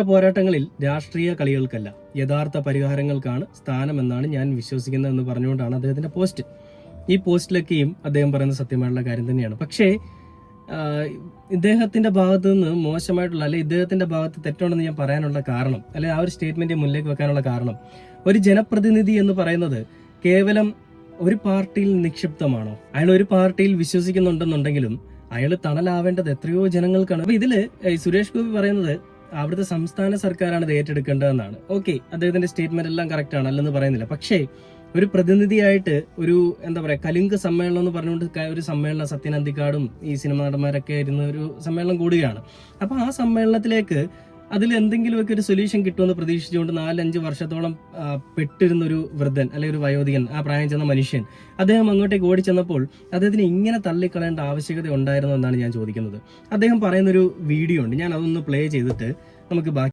പോരാട്ടങ്ങളിൽ രാഷ്ട്രീയ കളികൾക്കല്ല, യഥാർത്ഥ പരിഹാരങ്ങൾക്കാണ് സ്ഥാനമെന്നാണ് ഞാൻ വിശ്വസിക്കുന്നതെന്ന് പറഞ്ഞുകൊണ്ടാണ് അദ്ദേഹത്തിന്റെ പോസ്റ്റ്. ഈ പോസ്റ്റിലൊക്കെയും അദ്ദേഹം പറയുന്ന സത്യമായിട്ടുള്ള കാര്യം തന്നെയാണ്. പക്ഷേ ഇദ്ദേഹത്തിന്റെ ഭാഗത്ത് നിന്ന് മോശമായിട്ടുള്ള അല്ലെ ഇദ്ദേഹത്തിന്റെ ഭാഗത്ത് തെറ്റുണ്ടെന്ന് ഞാൻ പറയാനുള്ള കാരണം, അല്ലെ ആ ഒരു സ്റ്റേറ്റ്മെന്റ് മുന്നിലേക്ക് വെക്കാനുള്ള കാരണം, ഒരു ജനപ്രതിനിധി എന്ന് പറയുന്നത് കേവലം ഒരു പാർട്ടിയിൽ നിക്ഷിപ്തമാണോ? അയാൾ ഒരു പാർട്ടിയിൽ വിശ്വസിക്കുന്നുണ്ടെന്നുണ്ടെങ്കിലും അയാൾ തണലാവേണ്ടത് എത്രയോ ജനങ്ങൾക്കാണ്. അപ്പൊ ഇതില് സുരേഷ് ഗോപി പറയുന്നത് അവിടുത്തെ സംസ്ഥാന സർക്കാരാണ് ഇത് ഏറ്റെടുക്കേണ്ടതെന്നാണ്. ഓക്കെ, അദ്ദേഹത്തിന്റെ സ്റ്റേറ്റ്മെന്റ് എല്ലാം കറക്റ്റ് ആണ്, അല്ലെന്ന് പറയുന്നില്ല. പക്ഷേ ഒരു പ്രതിനിധിയായിട്ട് ഒരു എന്താ പറയാ കലിംഗ സമ്മേളനം എന്ന് പറഞ്ഞുകൊണ്ട് ഒരു സമ്മേളനം സത്യൻ അന്തിക്കാടും ഈ സിനിമാ നടന്മാരൊക്കെ ഇരുന്ന ഒരു സമ്മേളനം കൂടുകയാണ്. അപ്പൊ ആ സമ്മേളനത്തിലേക്ക് അതിൽ എന്തെങ്കിലുമൊക്കെ ഒരു സൊല്യൂഷൻ കിട്ടുമെന്ന് പ്രതീക്ഷിച്ചുകൊണ്ട് 4-5 വർഷത്തോളം പെട്ടിരുന്ന ഒരു വൃദ്ധൻ അല്ലെങ്കിൽ ഒരു വയോധികൻ, ആ പ്രായം ചെന്ന മനുഷ്യൻ, അദ്ദേഹം അങ്ങോട്ടേക്ക് ഓടിച്ചെന്നപ്പോൾ അദ്ദേഹത്തിന് ഇങ്ങനെ തള്ളിക്കളയേണ്ട ആവശ്യകത ഉണ്ടായിരുന്നു എന്നാണ് ഞാൻ ചോദിക്കുന്നത്. അദ്ദേഹം പറയുന്നൊരു വീഡിയോ ഉണ്ട്, ഞാൻ അതൊന്ന് പ്ലേ ചെയ്തിട്ട് നമുക്ക് ബാക്കി